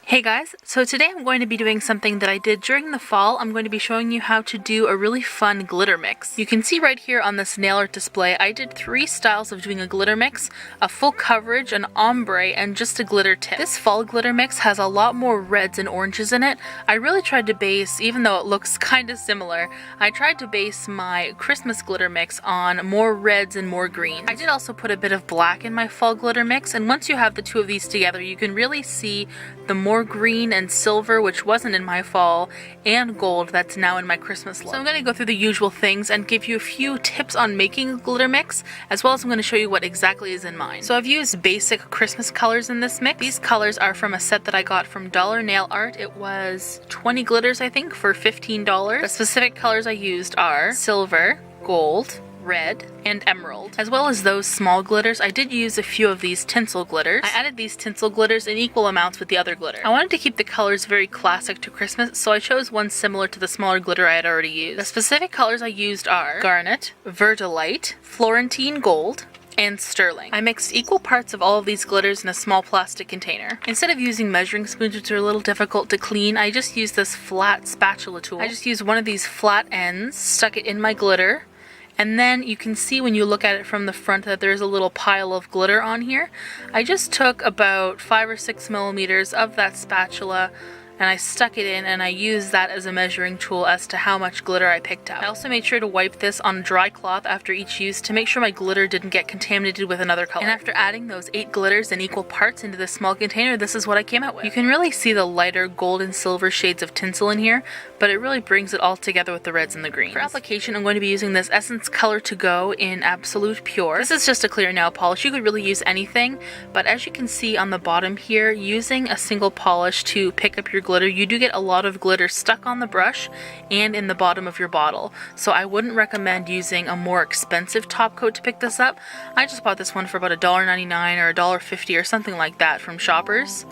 Hey guys, so today I'm going to be doing something that I did during the fall. I'm going to be showing you how to do a really fun glitter mix. You can see right here on this nail art display, I did 3 styles of doing a glitter mix, a full coverage, an ombre, and just a glitter tip. This fall glitter mix has a lot more reds and oranges in it. I really tried to base, even though it looks kind of similar, I tried to base my Christmas glitter mix on more reds and more greens. I did also put a bit of black in my fall glitter mix, and once you have the two of these together, you can really see the more green and silver, which wasn't in my fall, and gold that's now in my Christmas look. So I'm going to go through the usual things and give you a few tips on making a glitter mix, as well as I'm going to show you what exactly is in mine. So I've used basic Christmas colors in this mix. These colors are from a set that I got from Dollar Nail Art. It was 20 glitters, I think, for $15. The specific colors I used are silver, gold, red, and emerald. As well as those small glitters, I did use a few of these tinsel glitters. I added these tinsel glitters in equal amounts with the other glitter. I wanted to keep the colors very classic to Christmas, so I chose one similar to the smaller glitter I had already used. The specific colors I used are Garnet, Verdilite, Florentine Gold, and sterling. I mixed equal parts of all of these glitters in a small plastic container. Instead of using measuring spoons, which are a little difficult to clean, I just used this flat spatula tool. I just used one of these flat ends, stuck it in my glitter, and then you can see when you look at it from the front that there's a little pile of glitter on here. I just took about 5 or 6 millimeters of that spatula and I stuck it in, and I used that as a measuring tool as to how much glitter I picked up. I also made sure to wipe this on dry cloth after each use to make sure my glitter didn't get contaminated with another color. And after adding those 8 glitters in equal parts into this small container, this is what I came out with. You can really see the lighter gold and silver shades of tinsel in here, but it really brings it all together with the reds and the greens. For application, I'm going to be using this Essence Color To Go in Absolute Pure. This is just a clear nail polish. You could really use anything, but as you can see on the bottom here, using a single polish to pick up your glitter, you do get a lot of glitter stuck on the brush and in the bottom of your bottle. So I wouldn't recommend using a more expensive top coat to pick this up. I just bought this one for about $1.99 or $1.50 or something like that from Shoppers.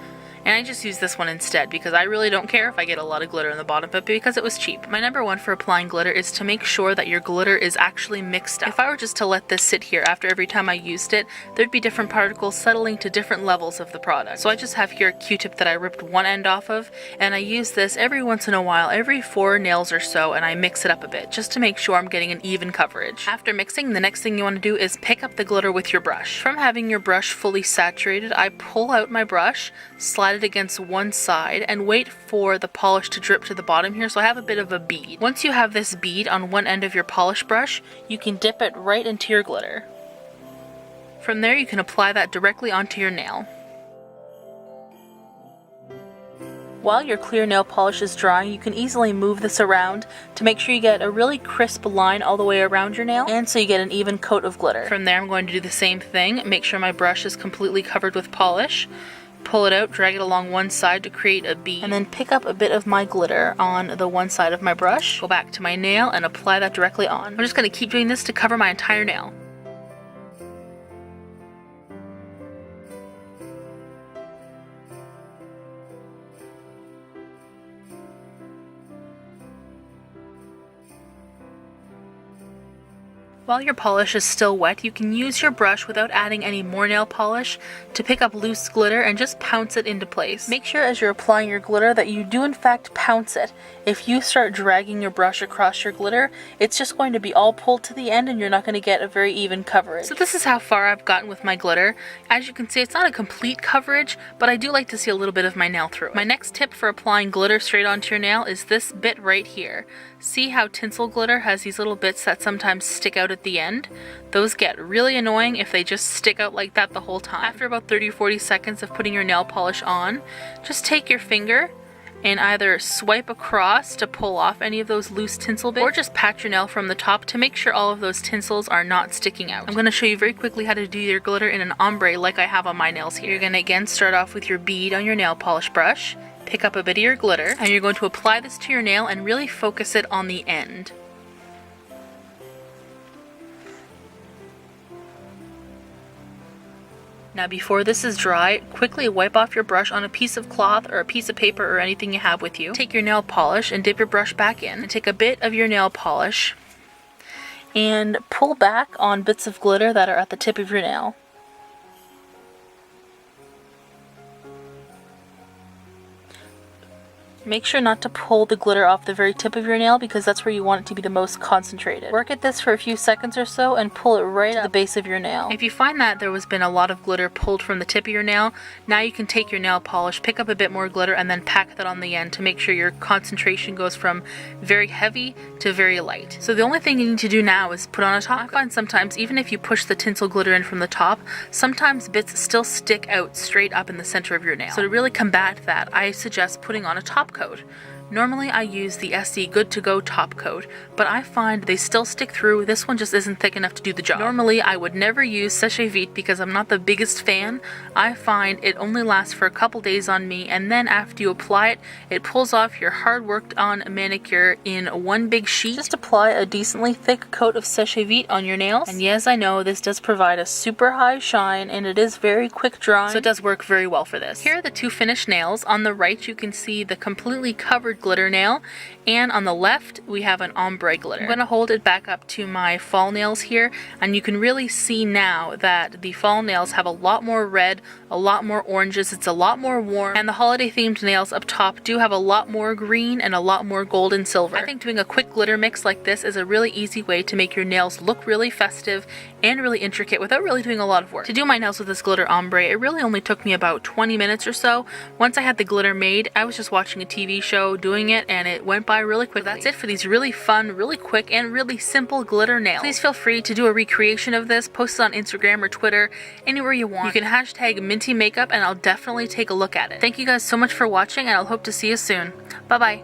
And I just used this one instead because I really don't care if I get a lot of glitter in the bottom, but because it was cheap. My number one for applying glitter is to make sure that your glitter is actually mixed up. If I were just to let this sit here after every time I used it, there'd be different particles settling to different levels of the product. So I just have here a Q-tip that I ripped one end off of, and I use this every once in a while, every 4 nails or so, and I mix it up a bit just to make sure I'm getting an even coverage. After mixing, the next thing you want to do is pick up the glitter with your brush. From having your brush fully saturated, I pull out my brush, slide it against one side, and wait for the polish to drip to the bottom here, so I have a bit of a bead. Once you have this bead on one end of your polish brush, you can dip it right into your glitter. From there, you can apply that directly onto your nail. While your clear nail polish is drying, you can easily move this around to make sure you get a really crisp line all the way around your nail, and so you get an even coat of glitter. From there, I'm going to do the same thing. Make sure my brush is completely covered with polish. Pull it out, drag it along one side to create a bead, and then pick up a bit of my glitter on the one side of my brush, go back to my nail, and apply that directly on. I'm just going to keep doing this to cover my entire nail. While your polish is still wet, you can use your brush without adding any more nail polish to pick up loose glitter and just pounce it into place. Make sure as you're applying your glitter that you do in fact pounce it. If you start dragging your brush across your glitter, it's just going to be all pulled to the end and you're not going to get a very even coverage. So this is how far I've gotten with my glitter. As you can see, it's not a complete coverage, but I do like to see a little bit of my nail through it. My next tip for applying glitter straight onto your nail is this bit right here. See how tinsel glitter has these little bits that sometimes stick out at the end? Those get really annoying if they just stick out like that the whole time. After about 30 or 40 seconds of putting your nail polish on, just take your finger and either swipe across to pull off any of those loose tinsel bits, or just pat your nail from the top to make sure all of those tinsels are not sticking out. I'm going to show you very quickly how to do your glitter in an ombre like I have on my nails here. You're going to again start off with your bead on your nail polish brush, pick up a bit of your glitter, and you're going to apply this to your nail and really focus it on the end. Now before this is dry, quickly wipe off your brush on a piece of cloth or a piece of paper or anything you have with you. Take your nail polish and dip your brush back in, and take a bit of your nail polish and pull back on bits of glitter that are at the tip of your nail. Make sure not to pull the glitter off the very tip of your nail because that's where you want it to be the most concentrated. Work at this for a few seconds or so and pull it right to the base of your nail. If you find that there has been a lot of glitter pulled from the tip of your nail, now you can take your nail polish, pick up a bit more glitter, and then pack that on the end to make sure your concentration goes from very heavy to very light. So the only thing you need to do now is put on a top coat. I find sometimes even if you push the tinsel glitter in from the top, sometimes bits still stick out straight up in the center of your nail. So to really combat that, I suggest putting on a top coat. Normally I use the SE Good To Go top coat, but I find they still stick through. This one just isn't thick enough to do the job. Normally I would never use Sèche Vite because I'm not the biggest fan. I find it only lasts for a couple days on me, and then after you apply it, it pulls off your hard worked on manicure in one big sheet. Just apply a decently thick coat of Sèche Vite on your nails. And yes, I know this does provide a super high shine and it is very quick drying, so it does work very well for this. Here are the two finished nails. On the right you can see the completely covered glitter nail, and on the left we have an ombre glitter. I'm going to hold it back up to my fall nails here, and you can really see now that the fall nails have a lot more red, a lot more oranges, it's a lot more warm, and the holiday themed nails up top do have a lot more green and a lot more gold and silver. I think doing a quick glitter mix like this is a really easy way to make your nails look really festive and really intricate without really doing a lot of work. To do my nails with this glitter ombre, it really only took me about 20 minutes or so. Once I had the glitter made, I was just watching a TV show doing it, and it went by really quickly. So that's it for these really fun, really quick, and really simple glitter nails. Please feel free to do a recreation of this, post it on Instagram or Twitter, anywhere you want. You can hashtag MintyMakeup and I'll definitely take a look at it. Thank you guys so much for watching, and I'll hope to see you soon. Bye bye.